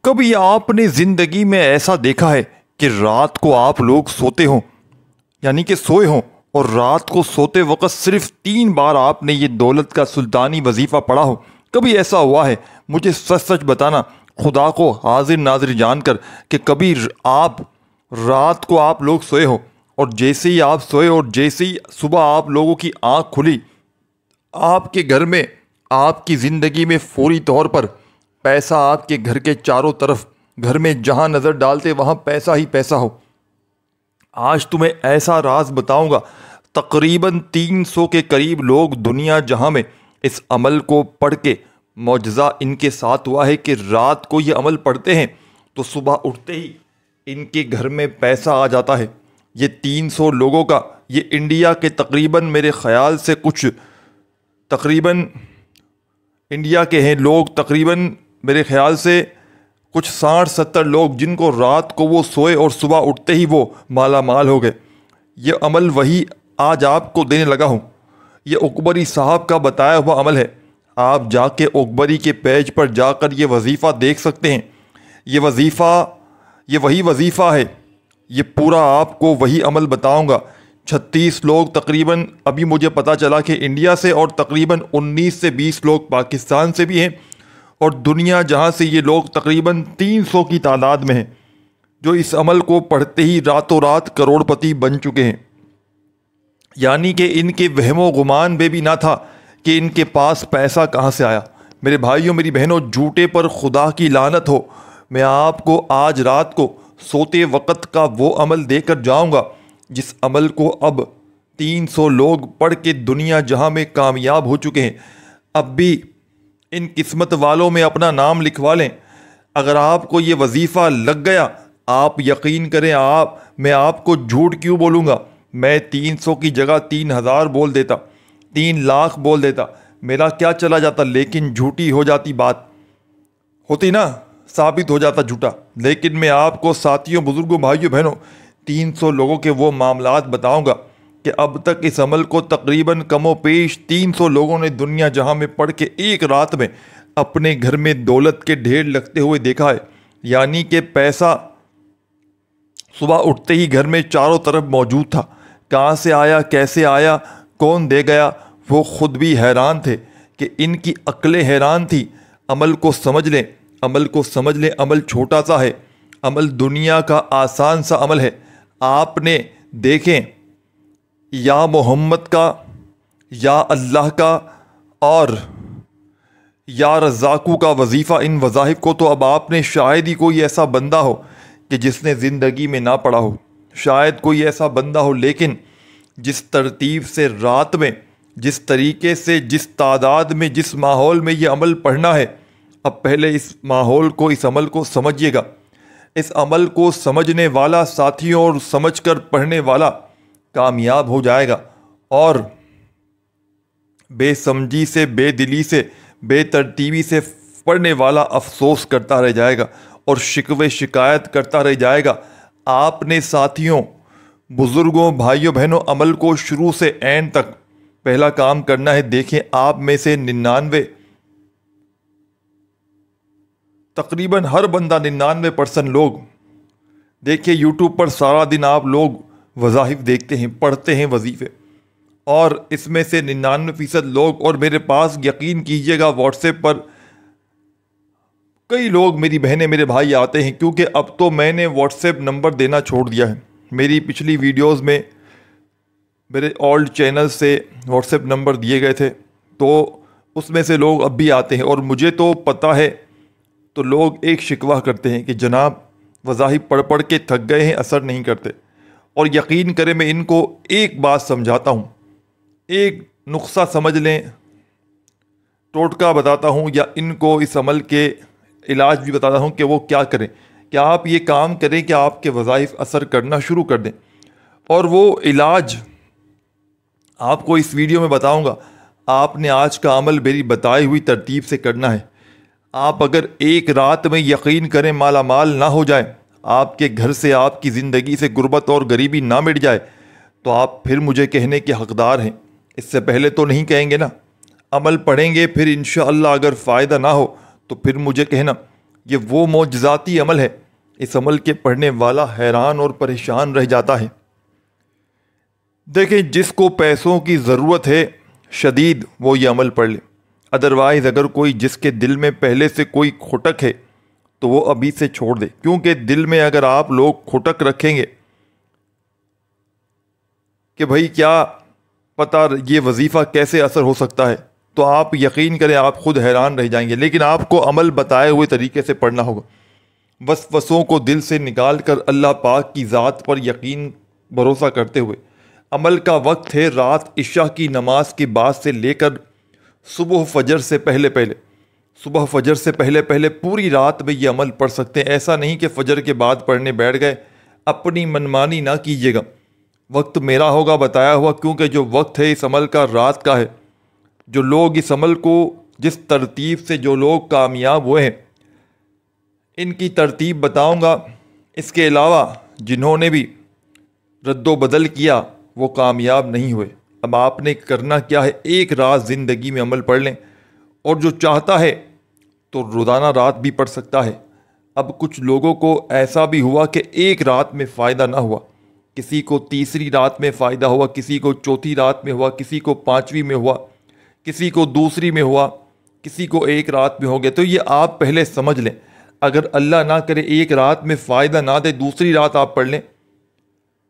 کبھی آپ نے زندگی میں ایسا دیکھا ہے کہ رات کو آپ لوگ سوتے ہوں، یعنی کہ سوئے ہوں، اور رات کو سوتے وقت صرف 3 بار آپ نے یہ دولت کا سلطانی وظیفہ پڑھا ہو؟ کبھی ایسا ہوا ہے؟ مجھے سچ سچ بتانا، خدا کو حاضر ناظر جان کر، کہ کبھی آپ رات کو آپ لوگ سوئے ہو، اور جیسے ہی آپ سوئے اور جیسے ہی صبح آپ لوگوں کی آنکھ کھلی، آپ کے گھر میں، آپ کی زندگی میں فوری طور پر پیسہ، آپ کے گھر کے چاروں طرف، گھر میں جہاں نظر ڈالتے وہاں پیسہ ہی پیسہ ہو؟ آج تمہیں ایسا راز بتاؤں گا، تقریباً 300 کے قریب لوگ دنیا جہاں میں اس عمل کو پڑھ کے، معجزہ ان کے ساتھ ہوا ہے کہ رات کو یہ عمل پڑھتے ہیں تو صبح اٹھتے ہی ان کے گھر میں پیسہ آ جاتا ہے۔ یہ 300 لوگوں کا، یہ انڈیا کے تقریباً میرے خیال سے تقریباً انڈیا کے ہیں لوگ، تقریباً میرے خیال سے کچھ 60-70 لوگ، جن کو رات کو وہ سوئے اور صبح اٹھتے ہی وہ مالا مال ہو گئے۔ یہ عمل وہی آج آپ کو دینے لگا ہوں۔ یہ اکبری صاحب کا بتایا ہوا عمل ہے۔ آپ جا کے اکبری کے پیج پر جا کر یہ وظیفہ دیکھ سکتے ہیں۔ یہ وہی وظیفہ ہے۔ یہ پورا آپ کو وہی عمل بتاؤں گا۔ 36 لوگ تقریباً ابھی مجھے پتہ چلا کہ انڈیا سے، اور تقریباً 19 سے 20 لوگ پاکستان سے بھی ہیں، اور دنیا جہاں سے یہ لوگ تقریباً 300 کی تعداد میں ہیں، جو اس عمل کو پڑھتے ہی راتوں رات کروڑ پتی بن چکے ہیں۔ یعنی کہ ان کے وہم و گمان میں بھی نہ تھا کہ ان کے پاس پیسہ کہاں سے آیا۔ میرے بھائیوں، میری بہنوں، جھوٹے پر خدا کی لعنت ہو۔ میں آپ کو آج رات کو سوتے وقت کا وہ عمل دے کر جاؤں گا جس عمل کو اب 300 لوگ پڑھ کے دنیا جہاں میں کامیاب ہو چکے ہیں۔ اب بھی ان قسمت والوں میں اپنا نام لکھوا لیں۔ اگر آپ کو یہ وظیفہ لگ گیا، آپ یقین کریں، میں آپ کو جھوٹ کیوں بولوں گا؟ میں 300 کی جگہ 3000 بول دیتا، 3 لاکھ بول دیتا، میرا کیا چلا جاتا؟ لیکن جھوٹی ہو جاتی بات، ہوتی نا، ثابت ہو جاتا جھوٹا۔ لیکن میں آپ کو ساتھیوں، بزرگوں، بھائیوں، بہنوں، 300 لوگوں کے وہ معاملات بتاؤں گا کہ اب تک اس عمل کو تقریباً کم و بیش 300 لوگوں نے دنیا جہاں میں پڑھ کے ایک رات میں اپنے گھر میں دولت کے ڈھیر لگتے ہوئے دیکھا ہے۔ یعنی کہ پیسہ صبح اٹھتے ہی گھر میں چاروں طرف موجود تھا۔ کہاں سے آیا، کیسے آیا، کون دے گیا؟ وہ خود بھی حیران تھے کہ ان کی عقلیں حیران تھی۔ عمل کو سمجھ لیں، عمل کو سمجھ لیں۔ عمل چھوٹا سا ہے، عمل دنیا کا آسان سا عمل ہے۔ آپ نے دیکھیں، یا محمد کا، یا اللہ کا، اور یا رزاقو کا وظیفہ، ان وظائف کو تو اب آپ نے شاید ہی کوئی ایسا بندہ ہو کہ جس نے زندگی میں نہ پڑھا ہو، شاید کوئی ایسا بندہ ہو۔ لیکن جس ترتیب سے رات میں، جس طریقے سے، جس تعداد میں، جس ماحول میں یہ عمل پڑھنا ہے، اب پہلے اس ماحول کو، اس عمل کو سمجھیے گا۔ اس عمل کو سمجھنے والا ساتھیوں، اور سمجھ کر پڑھنے والا کامیاب ہو جائے گا، اور بے سمجھی سے، بے دلی سے، بے ترتیبی سے پڑھنے والا افسوس کرتا رہ جائے گا اور شکوے شکایت کرتا رہ جائے گا۔ آپ نے ساتھیوں، بزرگوں، بھائیوں، بہنوں، عمل کو شروع سے اینڈ تک پہلا کام کرنا ہے۔ دیکھیں، آپ میں سے 99، تقریباً ہر بندہ 99% لوگ، دیکھیں یوٹیوب پر سارا دن آپ لوگ وظائف دیکھتے ہیں، پڑھتے ہیں وظیفے، اور اس میں سے 99% لوگ، اور میرے پاس یقین کیجئے گا واٹس ایپ پر کئی لوگ، میری بہنیں، میرے بھائی آتے ہیں، کیونکہ اب تو میں نے واٹس ایپ نمبر دینا چھوڑ دیا ہے۔ میری پچھلی ویڈیوز میں میرے اولڈ چینل سے واٹس ایپ نمبر دیے گئے تھے، تو اس میں سے لوگ اب بھی آتے ہیں، اور مجھے تو پتہ ہے، تو لوگ ایک شکوہ کرتے ہیں کہ جناب وظائف پڑھ پڑھ کے تھک گئے ہیں، اثر نہیں کرتے۔ اور یقین کریں، میں ان کو ایک بات سمجھاتا ہوں، ایک نسخہ سمجھ لیں، ٹوٹکا بتاتا ہوں، یا ان کو اس عمل کے علاج بھی بتاتا ہوں کہ وہ کیا کریں، کہ آپ یہ کام کریں کہ آپ کے وظائف اثر کرنا شروع کر دیں۔ اور وہ علاج آپ کو اس ویڈیو میں بتاؤں گا۔ آپ نے آج کا عمل میری بتائی ہوئی ترتیب سے کرنا ہے۔ آپ اگر ایک رات میں، یقین کریں، مالا مال نہ ہو جائے، آپ کے گھر سے، آپ کی زندگی سے غربت اور غریبی نہ مٹ جائے، تو آپ پھر مجھے کہنے کے حقدار ہیں۔ اس سے پہلے تو نہیں کہیں گے نا۔ عمل پڑھیں گے، پھر انشاءاللہ اگر فائدہ نہ ہو تو پھر مجھے کہنا۔ یہ وہ معجزاتی عمل ہے، اس عمل کے پڑھنے والا حیران اور پریشان رہ جاتا ہے۔ دیکھیں، جس کو پیسوں کی ضرورت ہے شدید، وہ یہ عمل پڑھ لے۔ ادروائز اگر کوئی جس کے دل میں پہلے سے کوئی کھٹک ہے تو وہ ابھی سے چھوڑ دے، کیونکہ دل میں اگر آپ لوگ کھٹک رکھیں گے کہ بھائی کیا پتہ یہ وظیفہ کیسے اثر ہو سکتا ہے، تو آپ یقین کریں آپ خود حیران رہ جائیں گے۔ لیکن آپ کو عمل بتائے ہوئے طریقے سے پڑھنا ہوگا، وسوسوں کو دل سے نکال کر اللہ پاک کی ذات پر یقین بھروسہ کرتے ہوئے۔ عمل کا وقت ہے رات عشاء کی نماز کے بعد سے لے کر صبح فجر سے پہلے پہلے۔ صبح فجر سے پہلے پہلے پوری رات میں یہ عمل پڑھ سکتے ہیں۔ ایسا نہیں کہ فجر کے بعد پڑھنے بیٹھ گئے، اپنی منمانی نہ کیجیے گا۔ وقت میرا ہوگا بتایا ہوا، کیونکہ جو وقت ہے اس عمل کا رات کا ہے۔ جو لوگ اس عمل کو جس ترتیب سے جو لوگ کامیاب ہوئے ہیں، ان کی ترتیب بتاؤں گا۔ اس کے علاوہ جنہوں نے بھی رد و بدل کیا وہ کامیاب نہیں ہوئے۔ اب آپ نے کرنا کیا ہے، ایک رات زندگی میں عمل پڑھ لیں، اور جو چاہتا ہے تو روزانہ رات بھی پڑھ سکتا ہے۔ اب کچھ لوگوں کو ایسا بھی ہوا کہ ایک رات میں فائدہ نہ ہوا، کسی کو تیسری رات میں فائدہ ہوا، کسی کو چوتھی رات میں ہوا، کسی کو پانچویں میں ہوا، کسی کو دوسری میں ہوا، کسی کو ایک رات میں ہو گیا۔ تو یہ آپ پہلے سمجھ لیں، اگر اللہ نہ کرے ایک رات میں فائدہ نہ دے، دوسری رات آپ پڑھ لیں۔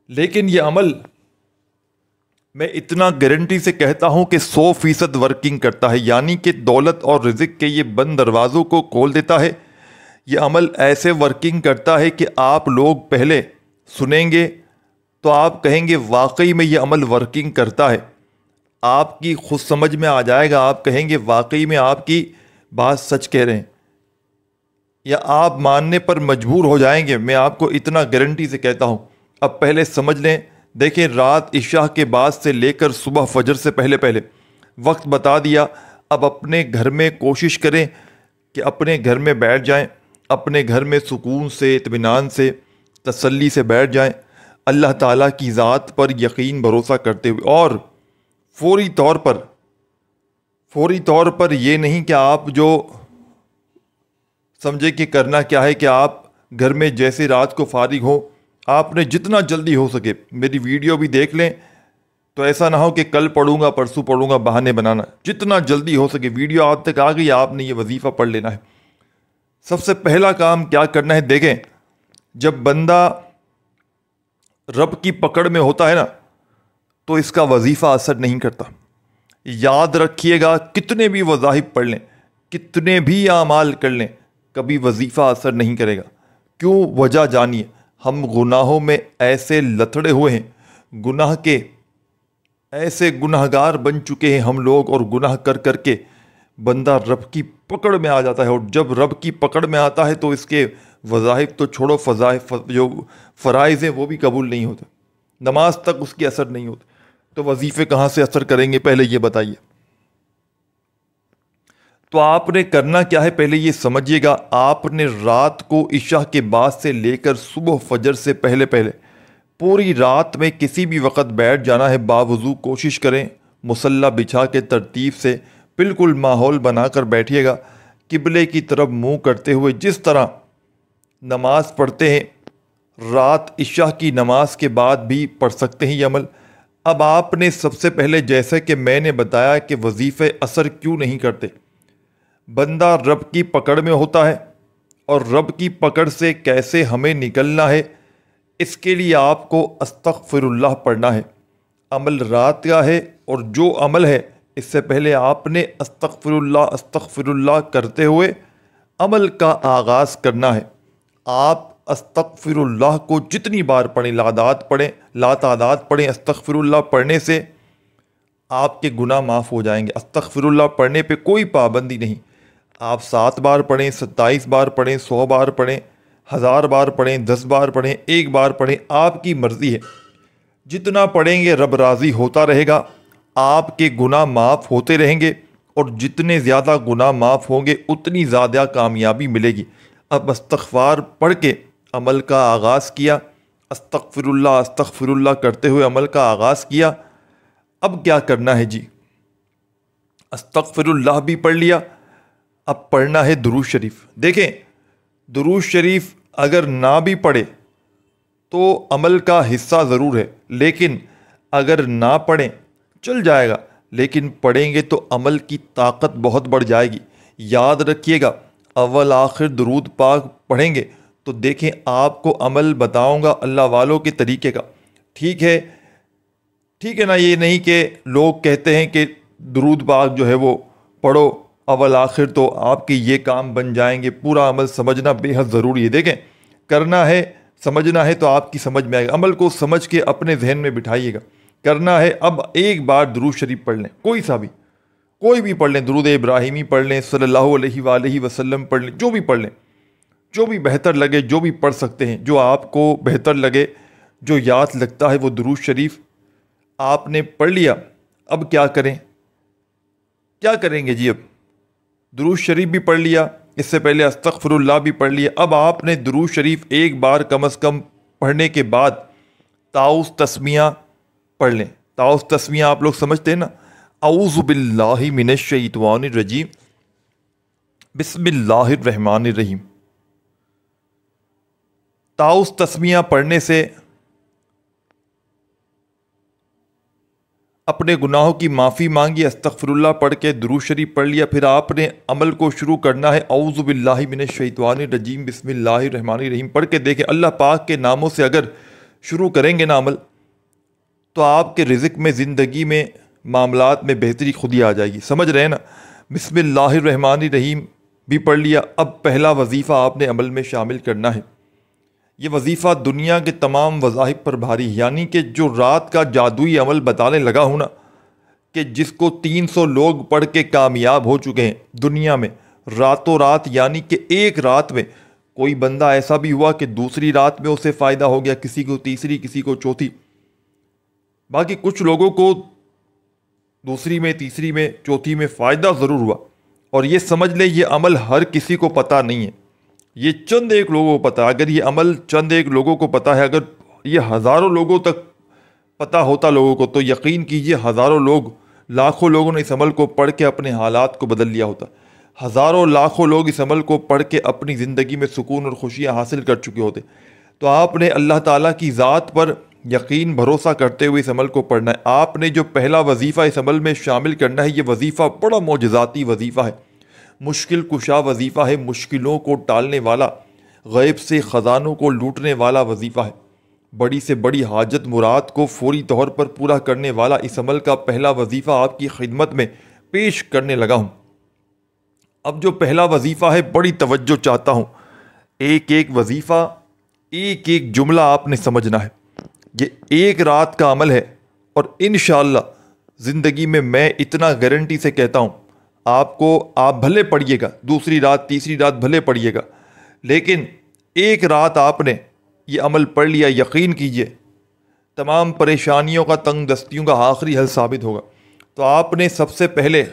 لیکن یہ عمل میں اتنا گارنٹی سے کہتا ہوں کہ 100% ورکنگ کرتا ہے، یعنی کہ دولت اور رزق کے یہ بند دروازوں کو کھول دیتا ہے۔ یہ عمل ایسے ورکنگ کرتا ہے کہ آپ لوگ پہلے سنیں گے تو آپ کہیں گے واقعی میں یہ عمل ورکنگ کرتا ہے۔ آپ کی خود سمجھ میں آ جائے گا، آپ کہیں گے واقعی میں آپ کی بات سچ کہہ رہے ہیں، یا آپ ماننے پر مجبور ہو جائیں گے۔ میں آپ کو اتنا گارنٹی سے کہتا ہوں۔ اب پہلے سمجھ لیں، دیکھیں رات عشاء کے بعد سے لے کر صبح فجر سے پہلے پہلے وقت بتا دیا۔ اب اپنے گھر میں کوشش کریں کہ اپنے گھر میں بیٹھ جائیں، اپنے گھر میں سکون سے، اطمینان سے، تسلی سے بیٹھ جائیں، اللہ تعالیٰ کی ذات پر یقین بھروسہ کرتے ہوئے، اور فوری طور پر یہ نہیں کہ آپ جو سمجھے کہ کرنا کیا ہے کہ آپ گھر میں جیسے رات کو فارغ ہو، آپ نے جتنا جلدی ہو سکے میری ویڈیو بھی دیکھ لیں، تو ایسا نہ ہو کہ کل پڑھوں گا پرسوں پڑھوں گا بہانے بنانا۔ جتنا جلدی ہو سکے ویڈیو آپ تک آ گئی، آپ نے یہ وظیفہ پڑھ لینا ہے۔ سب سے پہلا کام کیا کرنا ہے، دیکھیں جب بندہ رب کی پکڑ میں ہوتا ہے نا تو اس کا وظیفہ اثر نہیں کرتا۔ یاد رکھیے گا، کتنے بھی وظائف پڑھ لیں، کتنے بھی اعمال کر لیں، کبھی وظیفہ اثر نہیں کرے گا۔ کیوں؟ وجہ جانیے۔ ہم گناہوں میں ایسے لتڑے ہوئے ہیں، گناہ کے ایسے گناہ گار بن چکے ہیں ہم لوگ، اور گناہ کر کر کے بندہ رب کی پکڑ میں آ جاتا ہے، اور جب رب کی پکڑ میں آتا ہے تو اس کے وظائف تو چھوڑو، جو فرائض ہیں وہ بھی قبول نہیں ہوتے، نماز تک اس کی اثر نہیں ہوتی، تو وظیفے کہاں سے اثر کریں گے، پہلے یہ بتائیے۔ تو آپ نے کرنا کیا ہے، پہلے یہ سمجھیے گا، آپ نے رات کو عشاء کے بعد سے لے کر صبح فجر سے پہلے پہلے پوری رات میں کسی بھی وقت بیٹھ جانا ہے۔ باوضو کوشش کریں، مصلی بچھا کے ترتیب سے بالکل ماحول بنا کر بیٹھیے گا، قبلے کی طرف منہ کرتے ہوئے، جس طرح نماز پڑھتے ہیں، رات عشاء کی نماز کے بعد بھی پڑھ سکتے ہیں یہ عمل۔ اب آپ نے سب سے پہلے، جیسے کہ میں نے بتایا کہ وظیفے اثر کیوں نہیں کرتے، بندہ رب کی پکڑ میں ہوتا ہے، اور رب کی پکڑ سے کیسے ہمیں نکلنا ہے، اس کے لیے آپ کو استغفر اللہ پڑھنا ہے۔ عمل رات کا ہے، اور جو عمل ہے اس سے پہلے آپ نے استغفر اللہ کرتے ہوئے عمل کا آغاز کرنا ہے۔ آپ استغفر اللہ کو جتنی بار پڑھیں، لا تعداد پڑھیں۔ استغفر اللہ پڑھنے سے آپ کے گناہ معاف ہو جائیں گے۔ استغفر اللہ پڑھنے پہ کوئی پابندی نہیں، آپ 7 بار پڑھیں، 27 بار پڑھیں، 100 بار پڑھیں، 1000 بار پڑھیں، 10 بار پڑھیں، 1 بار پڑھیں، آپ کی مرضی ہے۔ جتنا پڑھیں گے رب راضی ہوتا رہے گا، آپ کے گناہ معاف ہوتے رہیں گے، اور جتنے زیادہ گناہ معاف ہوں گے اتنی زیادہ کامیابی ملے گی۔ اب استغفار پڑھ کے عمل کا آغاز کیا، استغفر اللہ کرتے ہوئے عمل کا آغاز کیا۔ اب کیا کرنا ہے جی، استغفر اللہ بھی پڑھ لیا، اب پڑھنا ہے درود شریف۔ دیکھیں درود شریف اگر نہ بھی پڑھے تو عمل کا حصہ ضرور ہے، لیکن اگر نہ پڑھیں چل جائے گا، لیکن پڑھیں گے تو عمل کی طاقت بہت بڑھ جائے گی۔ یاد رکھیے گا، اول آخر درود پاک پڑھیں گے تو دیکھیں آپ کو عمل بتاؤں گا اللہ والوں کے طریقے کا، ٹھیک ہے نا؟ یہ نہیں کہ لوگ کہتے ہیں کہ درود پاک جو ہے وہ پڑھو اول آخر تو آپ کے یہ کام بن جائیں گے۔ پورا عمل سمجھنا بے حد ضروری ہے۔ دیکھیں، کرنا ہے، سمجھنا ہے تو آپ کی سمجھ میں آئے گا۔ عمل کو سمجھ کے اپنے ذہن میں بٹھائیے گا۔ کرنا ہے، اب ایک بار درود شریف پڑھ لیں، کوئی بھی پڑھ لیں، درود ابراہیمی پڑھ لیں، صلی اللہ علیہ وآلہ وسلم پڑھ لیں، جو بھی پڑھ لیں، جو بھی بہتر لگے، جو بھی پڑھ سکتے ہیں، جو آپ کو بہتر لگے، جو یاد لگتا ہے وہ درود شریف آپ نے پڑھ لیا۔ اب کیا کریں گے جی؟ اب درود شریف بھی پڑھ لیا، اس سے پہلے استغفر اللہ بھی پڑھ لیا۔ اب آپ نے درود شریف ایک بار کم از کم پڑھنے کے بعد تعوذ تسمیہ پڑھ لیں۔ تعوذ تسمیہ آپ لوگ سمجھتے ہیں نا؟ اعوذ باللہ من الشیطان الرجیم، بسم اللہ الرحمن الرحیم۔ تعوذ تسمیہ پڑھنے سے اپنے گناہوں کی معافی مانگی، استغفر اللہ پڑھ کے درود شریف پڑھ لیا، پھر آپ نے عمل کو شروع کرنا ہے۔ اعوذ باللہ من الشیطان الرجیم، بسم اللہ الرحمن الرحیم پڑھ کے دیکھیں، اللہ پاک کے ناموں سے اگر شروع کریں گے نا عمل تو آپ کے رزق میں، زندگی میں، معاملات میں بہتری خود ہی آ جائے گی۔ سمجھ رہے ہیں نا؟ بسم اللہ الرحمن الرحیم بھی پڑھ لیا۔ اب پہلا وظیفہ آپ نے عمل میں شامل کرنا ہے۔ یہ وظیفہ دنیا کے تمام وظائف پر بھاری ہے، یعنی کہ جو رات کا جادوئی عمل بتانے لگا ہوں نا، کہ جس کو 300 لوگ پڑھ کے کامیاب ہو چکے ہیں دنیا میں راتوں رات، یعنی کہ ایک رات میں کوئی بندہ ایسا بھی ہوا کہ دوسری رات میں اسے فائدہ ہو گیا، کسی کو تیسری، کسی کو چوتھی، باقی کچھ لوگوں کو دوسری میں، تیسری میں، چوتھی میں فائدہ ضرور ہوا۔ اور یہ سمجھ لے یہ عمل ہر کسی کو پتہ نہیں ہے، یہ چند ایک لوگوں کو پتہ ہے۔ اگر یہ عمل چند ایک لوگوں کو پتہ ہے، اگر یہ ہزاروں لوگوں تک پتہ ہوتا لوگوں کو، تو یقین کیجئے ہزاروں لوگ، لاکھوں لوگوں نے اس عمل کو پڑھ کے اپنے حالات کو بدل لیا ہوتا، ہزاروں لاکھوں لوگ اس عمل کو پڑھ کے اپنی زندگی میں سکون اور خوشیاں حاصل کر چکے ہوتے۔ تو آپ نے اللہ تعالیٰ کی ذات پر یقین بھروسہ کرتے ہوئے اس عمل کو پڑھنا ہے۔ آپ نے جو پہلا وظیفہ اس عمل میں شامل کرنا ہے، یہ وظیفہ بڑا معجزاتی وظیفہ ہے، مشکل کشا وظیفہ ہے، مشکلوں کو ٹالنے والا، غیب سے خزانوں کو لوٹنے والا وظیفہ ہے، بڑی سے بڑی حاجت مراد کو فوری طور پر پورا کرنے والا۔ اس عمل کا پہلا وظیفہ آپ کی خدمت میں پیش کرنے لگا ہوں۔ اب جو پہلا وظیفہ ہے، بڑی توجہ چاہتا ہوں، ایک ایک وظیفہ، ایک ایک جملہ آپ نے سمجھنا ہے۔ یہ ایک رات کا عمل ہے، اور انشاءاللہ زندگی میں اتنا گارنٹی سے کہتا ہوں، آپ بھلے پڑھیے گا، دوسری رات، تیسری رات بھلے پڑھیے گا، لیکن ایک رات آپ نے یہ عمل پڑھ لیا، یقین کیجئے تمام پریشانیوں کا، تنگ دستیوں کا آخری حل ثابت ہوگا۔ تو آپ نے سب سے پہلے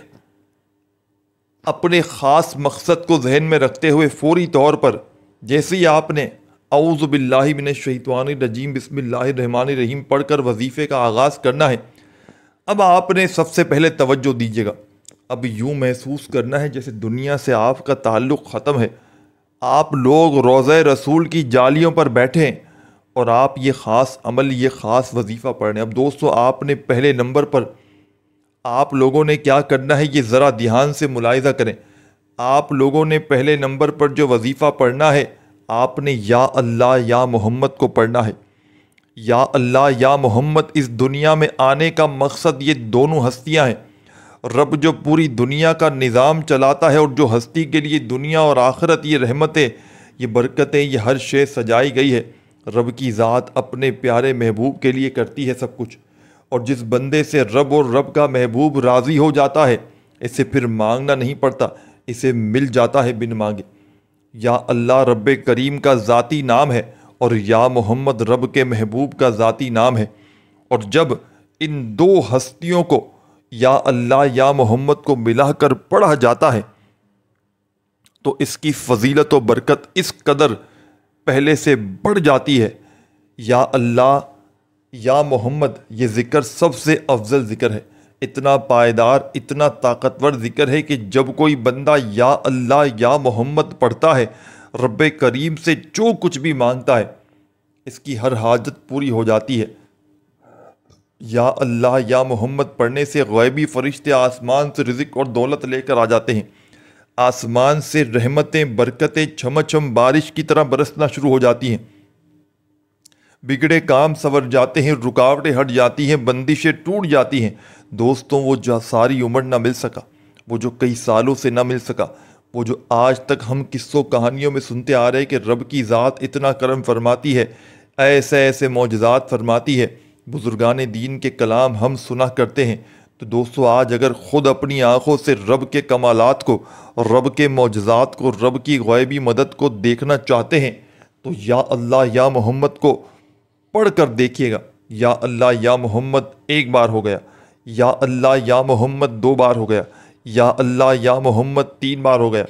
اپنے خاص مقصد کو ذہن میں رکھتے ہوئے فوری طور پر جیسے ہی آپ نے اعوذ باللہ من الشیطان الرجیم بسم اللہ الرحمن الرحیم پڑھ کر وظیفے کا آغاز کرنا ہے، اب آپ نے سب سے پہلے توجہ دیجیے گا۔ اب یوں محسوس کرنا ہے جیسے دنیا سے آپ کا تعلق ختم ہے، آپ لوگ روضہ رسول کی جالیوں پر بیٹھے ہیں اور آپ یہ خاص عمل، یہ خاص وظیفہ پڑھ رہے ہیں۔ اب دوستو، آپ نے پہلے نمبر پر آپ لوگوں نے کیا کرنا ہے، یہ ذرا دھیان سے ملاحظہ کریں۔ آپ لوگوں نے پہلے نمبر پر جو وظیفہ پڑھنا ہے، آپ نے یا اللہ یا محمد کو پڑھنا ہے۔ یا اللہ یا محمد، اس دنیا میں آنے کا مقصد یہ دونوں ہستیاں ہیں۔ رب جو پوری دنیا کا نظام چلاتا ہے، اور جو ہستی کے لیے دنیا اور آخرت یہ رحمتیں، یہ برکتیں، یہ ہر شے سجائی گئی ہے، رب کی ذات اپنے پیارے محبوب کے لیے کرتی ہے سب کچھ۔ اور جس بندے سے رب اور رب کا محبوب راضی ہو جاتا ہے، اسے پھر مانگنا نہیں پڑتا، اسے مل جاتا ہے بن مانگے۔ یا اللہ رب کریم کا ذاتی نام ہے، اور یا محمد رب کے محبوب کا ذاتی نام ہے۔ اور جب ان دو ہستیوں کو، یا اللہ یا محمد کو ملا کر پڑھا جاتا ہے، تو اس کی فضیلت و برکت اس قدر پہلے سے بڑھ جاتی ہے۔ یا اللہ یا محمد یہ ذکر سب سے افضل ذکر ہے، اتنا پائیدار، اتنا طاقتور ذکر ہے کہ جب کوئی بندہ یا اللہ یا محمد پڑھتا ہے، رب کریم سے جو کچھ بھی مانگتا ہے اس کی ہر حاجت پوری ہو جاتی ہے۔ یا اللہ یا محمد پڑھنے سے غیبی فرشتے آسمان سے رزق اور دولت لے کر آ جاتے ہیں۔ آسمان سے رحمتیں برکتیں چھم چھم بارش کی طرح برسنا شروع ہو جاتی ہیں۔ بگڑے کام سنور جاتے ہیں، رکاوٹیں ہٹ جاتی ہیں، بندشیں ٹوٹ جاتی ہیں۔ دوستوں، وہ جو ساری عمر نہ مل سکا، وہ جو کئی سالوں سے نہ مل سکا، وہ جو آج تک ہم قصوں کہانیوں میں سنتے آ رہے کہ رب کی ذات اتنا کرم فرماتی ہے، ایسے ایسے معجزات فرماتی ہے، بزرگان دین کے کلام ہم سنا کرتے ہیں۔ تو دوستو، آج اگر خود اپنی آنکھوں سے رب کے کمالات کو، رب کے معجزات کو، رب کی غیبی مدد کو دیکھنا چاہتے ہیں تو یا اللہ یا محمد کو پڑھ کر دیکھیے گا۔ یا اللہ یا محمد ایک بار ہو گیا، یا اللہ یا محمد دو بار ہو گیا، یا اللہ یا محمد تین بار ہو گیا۔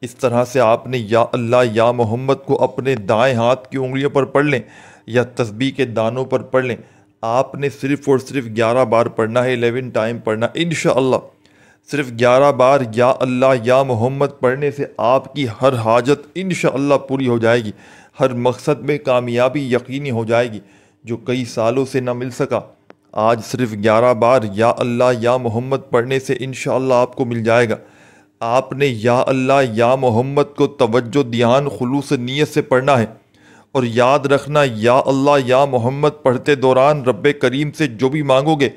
اس طرح سے آپ نے یا اللہ یا محمد کو اپنے دائیں ہاتھ کی انگلیوں پر پڑھ لیں یا تسبیح کے دانوں پر پڑھ لیں۔ آپ نے صرف اور صرف 11 بار پڑھنا ہے، 11 ٹائم پڑھنا انشاءاللہ۔ صرف 11 بار یا اللہ یا محمد پڑھنے سے آپ کی ہر حاجت انشاءاللہ پوری ہو جائے گی، ہر مقصد میں کامیابی یقینی ہو جائے گی۔ جو کئی سالوں سے نہ مل سکا، آج صرف 11 بار یا اللہ یا محمد پڑھنے سے انشاءاللہ آپ کو مل جائے گا۔ آپ نے یا اللہ یا محمد کو توجہ دھیان خلوص نیت سے پڑھنا ہے، اور یاد رکھنا یا اللہ یا محمد پڑھتے دوران رب کریم سے جو بھی مانگو گے،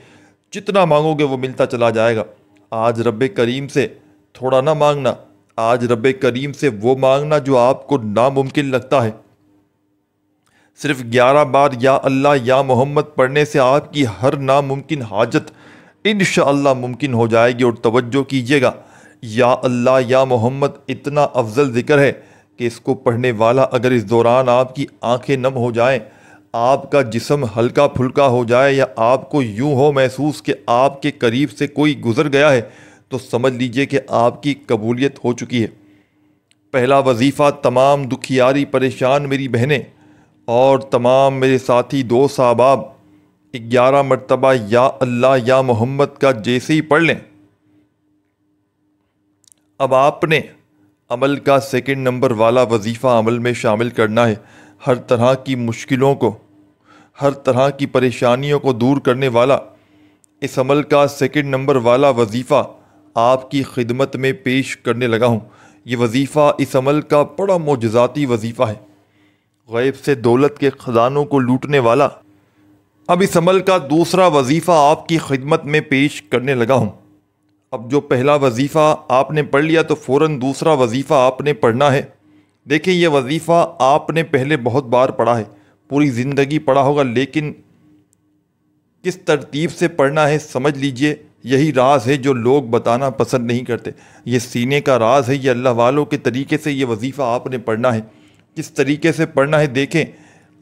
جتنا مانگو گے وہ ملتا چلا جائے گا۔ آج رب کریم سے تھوڑا نہ مانگنا، آج رب کریم سے وہ مانگنا جو آپ کو ناممکن لگتا ہے۔ صرف 11 بار یا اللہ یا محمد پڑھنے سے آپ کی ہر ناممکن حاجت انشاءاللہ ممکن ہو جائے گی۔ اور توجہ کیجیے گا، یا اللہ یا محمد اتنا افضل ذکر ہے کہ اس کو پڑھنے والا اگر اس دوران آپ کی آنکھیں نم ہو جائیں، آپ کا جسم ہلکا پھلکا ہو جائے، یا آپ کو یوں ہو محسوس کہ آپ کے قریب سے کوئی گزر گیا ہے، تو سمجھ لیجئے کہ آپ کی قبولیت ہو چکی ہے۔ پہلا وظیفہ تمام دکھیاری پریشان میری بہنیں اور تمام میرے ساتھی دوست احباب 11 مرتبہ یا اللہ یا محمد کا جیسے ہی پڑھ لیں، اب آپ نے عمل کا سیکنڈ نمبر والا وظیفہ عمل میں شامل کرنا ہے۔ ہر طرح کی مشکلوں کو، ہر طرح کی پریشانیوں کو دور کرنے والا اس عمل کا سیکنڈ نمبر والا وظیفہ آپ کی خدمت میں پیش کرنے لگا ہوں۔ یہ وظیفہ اس عمل کا بڑا معجزاتی وظیفہ ہے، غیب سے دولت کے خزانوں کو لوٹنے والا۔ اب اس عمل کا دوسرا وظیفہ آپ کی خدمت میں پیش کرنے لگا ہوں۔ اب جو پہلا وظیفہ آپ نے پڑھ لیا تو فوراً دوسرا وظیفہ آپ نے پڑھنا ہے۔ دیکھیں، یہ وظیفہ آپ نے پہلے بہت بار پڑھا ہے، پوری زندگی پڑھا ہوگا، لیکن کس ترتیب سے پڑھنا ہے سمجھ لیجئے، یہی راز ہے جو لوگ بتانا پسند نہیں کرتے۔ یہ سینے کا راز ہے، یہ اللہ والوں کے طریقے سے یہ وظیفہ آپ نے پڑھنا ہے۔ کس طریقے سے پڑھنا ہے دیکھیں،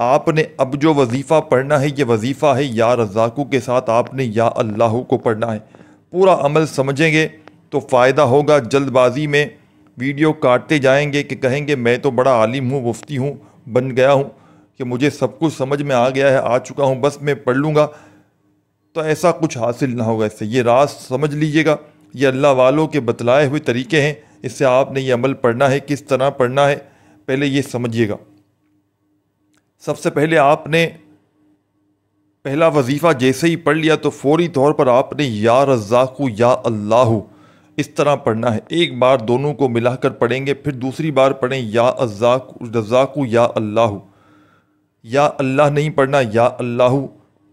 آپ نے اب جو وظیفہ پڑھنا ہے یہ وظیفہ ہے یا رزاقو کے ساتھ آپ نے یا اللہ کو پڑھنا ہے۔ پورا عمل سمجھیں گے تو فائدہ ہوگا۔ جلد بازی میں ویڈیو کاٹتے جائیں گے کہ کہیں گے میں تو بڑا عالم ہوں، مفتی ہوں، بن گیا ہوں کہ مجھے سب کچھ سمجھ میں آ گیا ہے، آ چکا ہوں، بس میں پڑھ لوں گا، تو ایسا کچھ حاصل نہ ہوگا۔ اس سے یہ راز سمجھ لیجئے گا، یہ اللہ والوں کے بتلائے ہوئے طریقے ہیں، اس سے آپ نے یہ عمل پڑھنا ہے۔ کس طرح پڑھنا ہے پہلے یہ سمجھیے گا۔ سب سے پہلے آپ نے پہلا وظیفہ جیسے ہی پڑھ لیا تو فوری طور پر آپ نے یا رزاقو یا اللہ اس طرح پڑھنا ہے۔ ایک بار دونوں کو ملا کر پڑھیں گے، پھر دوسری بار پڑھیں یا رزاقو یا اللہ۔ یا اللہ نہیں پڑھنا، یا اللہ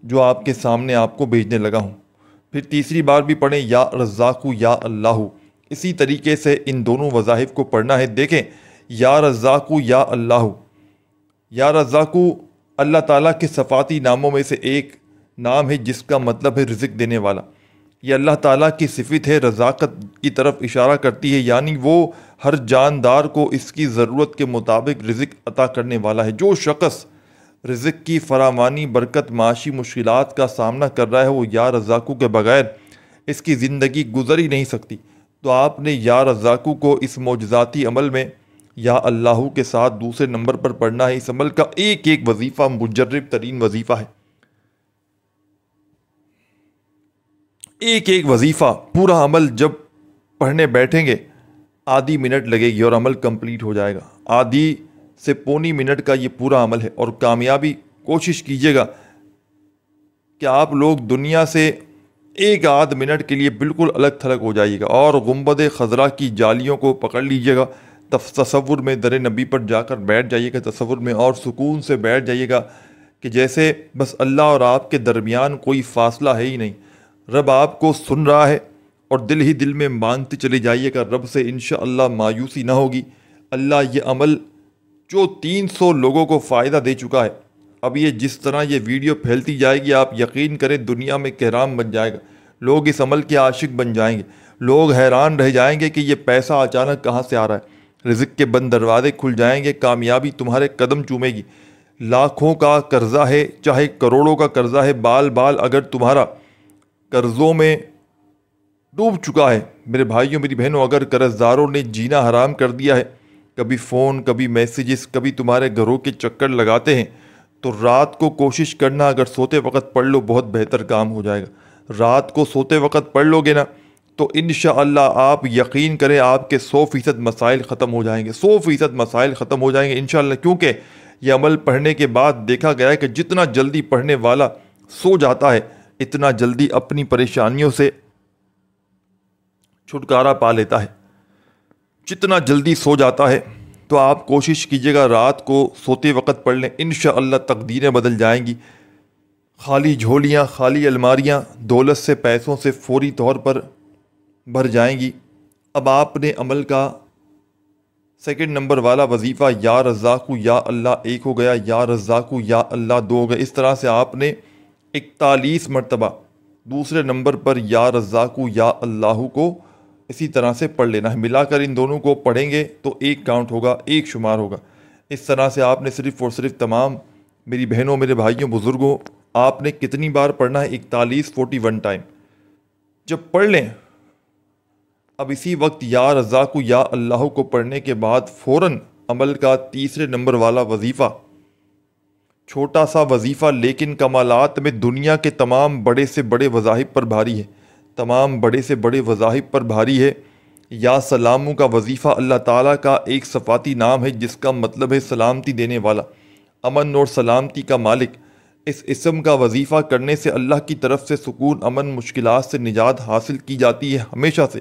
جو آپ کے سامنے آپ کو بھیجنے لگا ہوں۔ پھر تیسری بار بھی پڑھیں یا رزاقو یا اللہ۔ اسی طریقے سے ان دونوں وظائف کو پڑھنا ہے۔ دیکھیں، یا رزاقو یا اللہ، یا رزاقو اللہ تعالیٰ کے صفاتی ناموں میں سے ایک نام ہے جس کا مطلب ہے رزق دینے والا۔ یہ اللہ تعالیٰ کی صفت ہے، رزاقت کی طرف اشارہ کرتی ہے، یعنی وہ ہر جاندار کو اس کی ضرورت کے مطابق رزق عطا کرنے والا ہے۔ جو شخص رزق کی فراوانی، برکت، معاشی مشکلات کا سامنا کر رہا ہے، وہ یا رزاقو کے بغیر اس کی زندگی گزر ہی نہیں سکتی۔ تو آپ نے یا رزاقو کو اس معجزاتی عمل میں یا اللہ کے ساتھ دوسرے نمبر پر پڑھنا ہے۔ اس عمل کا ایک ایک وظیفہ مجرب ترین وظیفہ ہے۔ ایک ایک وظیفہ، پورا عمل جب پڑھنے بیٹھیں گے آدھی منٹ لگے گی اور عمل کمپلیٹ ہو جائے گا. آدھی سے پونی منٹ کا یہ پورا عمل ہے. اور کامیابی کوشش کیجیے گا کہ آپ لوگ دنیا سے ایک آدھ منٹ کے لیے بالکل الگ تھلگ ہو جائیے گا اور گنبد خضرا کی جالیوں کو پکڑ لیجیے گا. تصور میں در نبی پر جا کر بیٹھ جائیے گا, تصور میں, اور سکون سے بیٹھ جائیے گا کہ جیسے بس اللہ اور آپ کے درمیان کوئی فاصلہ ہے ہی نہیں. رب آپ کو سن رہا ہے اور دل ہی دل میں مانگتے چلے جائیے گا رب سے انشاءاللہ مایوسی نہ ہوگی. اللہ یہ عمل جو 300 لوگوں کو فائدہ دے چکا ہے, اب یہ جس طرح یہ ویڈیو پھیلتی جائے گی آپ یقین کریں دنیا میں کہرام بن جائے گا. لوگ اس عمل کے عاشق بن جائیں گے. لوگ حیران رہ جائیں گے کہ یہ پیسہ اچانک کہاں سے آ رہا ہے. رزق کے بند دروازے کھل جائیں گے, کامیابی تمہارے قدم چومے گی. لاکھوں کا قرضہ ہے چاہے کروڑوں کا قرضہ ہے, بال بال اگر تمہارا قرضوں میں ڈوب چکا ہے, میرے بھائیوں میری بہنوں, اگر قرض داروں نے جینا حرام کر دیا ہے, کبھی فون کبھی میسیجز کبھی تمہارے گھروں کے چکر لگاتے ہیں, تو رات کو کوشش کرنا اگر سوتے وقت پڑھ لو بہت بہتر کام ہو جائے گا. رات کو سوتے وقت پڑھ لو گے نا تو انشاءاللہ آپ یقین کریں آپ کے 100% مسائل ختم ہو جائیں گے, 100% مسائل ختم ہو جائیں گے انشاءاللہ. کیونکہ یہ عمل پڑھنے کے بعد دیکھا گیا ہے کہ جتنا جلدی پڑھنے والا سو جاتا ہے اتنا جلدی اپنی پریشانیوں سے چھٹکارا پا لیتا ہے. جتنا جلدی سو جاتا ہے تو آپ کوشش کیجیے گا رات کو سوتے وقت پڑھ لیں, انشاءاللہ تقدیریں بدل جائیں گی. خالی جھولیاں خالی الماریاں دولت سے پیسوں سے فوری طور پر بھر جائیں گی. اب آپ نے عمل کا سیکنڈ نمبر والا وظیفہ یا رزاقو یا اللہ 1 ہو گیا, یا رزاقو یا اللہ 2 ہو گیا. اس طرح سے آپ نے 41 مرتبہ دوسرے نمبر پر یا رزاقو یا اللہ کو اسی طرح سے پڑھ لینا ہے. ملا کر ان دونوں کو پڑھیں گے تو 1 کاؤنٹ ہوگا, 1 شمار ہوگا. اس طرح سے آپ نے صرف اور صرف تمام میری بہنوں میرے بھائیوں بزرگوں آپ نے کتنی بار پڑھنا ہے 41 ٹائم. جب پڑھ لیں اب اسی وقت یا رزاقو یا اللہ کو پڑھنے کے بعد فوراً عمل کا تیسرے نمبر والا وظیفہ, چھوٹا سا وظیفہ لیکن کمالات میں دنیا کے تمام بڑے سے بڑے وظائف پر بھاری ہے, تمام بڑے سے بڑے وظائف پر بھاری ہے. یا سلاموں کا وظیفہ اللہ تعالیٰ کا ایک صفاتی نام ہے جس کا مطلب ہے سلامتی دینے والا, امن اور سلامتی کا مالک. اس اسم کا وظیفہ کرنے سے اللہ کی طرف سے سکون امن مشکلات سے نجات حاصل کی جاتی ہے ہمیشہ سے.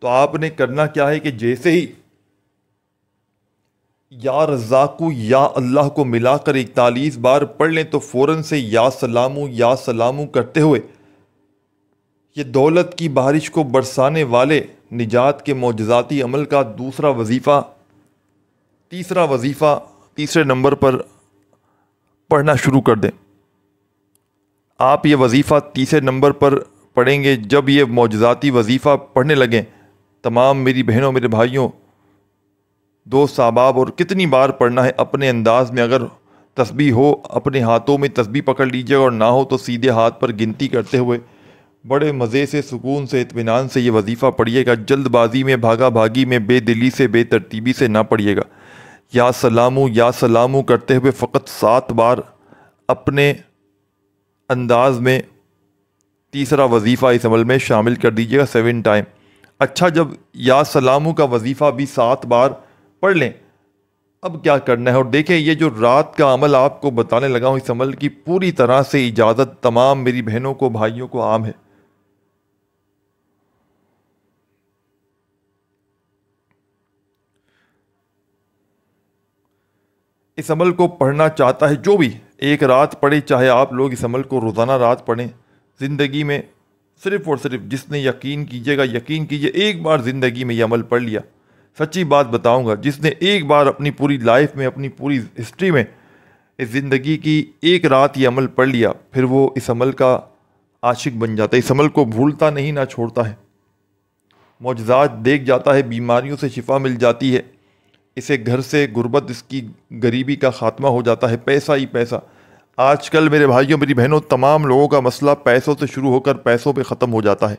تو آپ نے کرنا کیا ہے کہ جیسے ہی یا رزاقو یا اللہ کو ملا کر 41 بار پڑھ لیں تو فوراً سے یا سلامو کرتے ہوئے یہ دولت کی بارش کو برسانے والے نجات کے معجزاتی عمل کا تیسرا وظیفہ تیسرے نمبر پر پڑھنا شروع کر دیں. آپ یہ وظیفہ تیسرے نمبر پر پڑھیں گے. جب یہ معجزاتی وظیفہ پڑھنے لگیں تمام میری بہنوں میرے بھائیوں دوست احباب, اور کتنی بار پڑھنا ہے اپنے انداز میں, اگر تسبیح ہو اپنے ہاتھوں میں تسبیح پکڑ لیجیے اور نہ ہو تو سیدھے ہاتھ پر گنتی کرتے ہوئے بڑے مزے سے سکون سے اطمینان سے یہ وظیفہ پڑھیے گا. جلد بازی میں بھاگا بھاگی میں بے دلی سے بے ترتیبی سے نہ پڑھیے گا. یا سلامو کرتے ہوئے فقط 7 بار اپنے انداز میں تیسرا وظیفہ اس عمل میں شامل کر دیجیے گا 7 ٹائم. اچھا, جب یا سلامو کا وظیفہ بھی 7 بار پڑھ لیں اب کیا کرنا ہے, اور دیکھیں یہ جو رات کا عمل آپ کو بتانے لگا ہوں اس عمل کی پوری طرح سے اجازت تمام میری بہنوں کو بھائیوں کو عام ہے. اس عمل کو پڑھنا چاہتا ہے جو بھی ایک رات پڑھے, چاہے آپ لوگ اس عمل کو روزانہ رات پڑھیں. زندگی میں صرف اور صرف جس نے یقین کیجئے ایک بار زندگی میں یہ عمل پڑھ لیا, سچی بات بتاؤں گا, جس نے ایک بار اپنی پوری لائف میں اپنی پوری ہسٹری میں اس زندگی کی ایک رات یہ عمل پڑھ لیا پھر وہ اس عمل کا عاشق بن جاتا ہے. اس عمل کو بھولتا نہیں نہ چھوڑتا ہے, معجزات دیکھ جاتا ہے, بیماریوں سے شفا مل جاتی ہے, اسے گھر سے غربت اس کی غریبی کا خاتمہ ہو جاتا ہے. پیسہ ہی پیسہ. آج کل میرے بھائیوں میری بہنوں تمام لوگوں کا مسئلہ پیسوں سے شروع ہو کر پیسوں پہ ختم ہو جاتا ہے.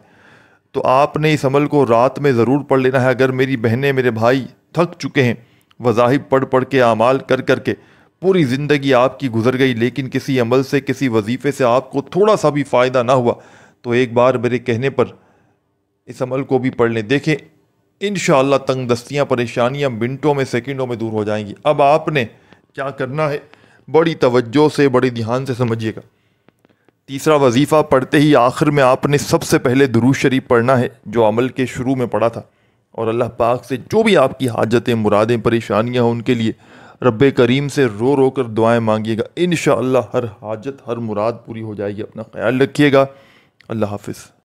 تو آپ نے اس عمل کو رات میں ضرور پڑھ لینا ہے. اگر میری بہنیں میرے بھائی تھک چکے ہیں وظائف پڑھ کے اعمال کر کے پوری زندگی آپ کی گزر گئی لیکن کسی عمل سے کسی وظیفے سے آپ کو تھوڑا سا بھی فائدہ نہ ہوا تو ایک بار میرے کہنے پر اس عمل کو بھی پڑھ لیں. دیکھیں انشاءاللہ تنگ دستیاں پریشانیاں منٹوں میں سیکنڈوں میں دور ہو جائیں گی۔ اب آپ نے کیا کرنا ہے، بڑی توجہ سے بڑی دھیان سے سمجھیے گا۔ تیسرا وظیفہ پڑھتے ہی آخر میں آپ نے سب سے پہلے درود شریف پڑھنا ہے جو عمل کے شروع میں پڑھا تھا، اور اللہ پاک سے جو بھی آپ کی حاجتیں مرادیں پریشانیاں ان کے لیے رب کریم سے رو رو کر دعائیں مانگیے گا۔ انشاءاللہ ہر حاجت ہر مراد پوری ہو جائے گی۔ اپنا خیال رکھیے گا۔ اللہ حافظ۔